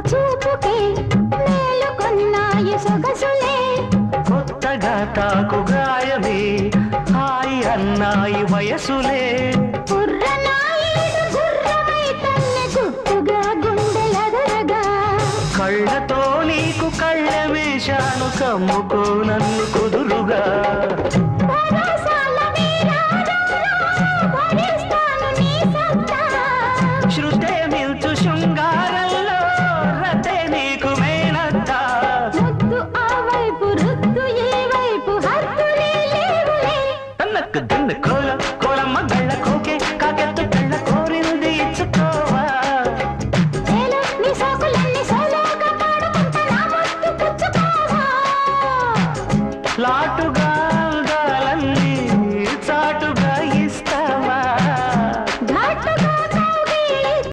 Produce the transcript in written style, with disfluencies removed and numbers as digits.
చూపుకే మేలుకొన్నాయి సొగసులే కొత్తగా తాకు గాయమే హాయి అన్నాయి వయసులే కళ్ళతో నీకు కళ్ళ వేశాను కమ్ముకో నన్ను కుదురుగా శృతే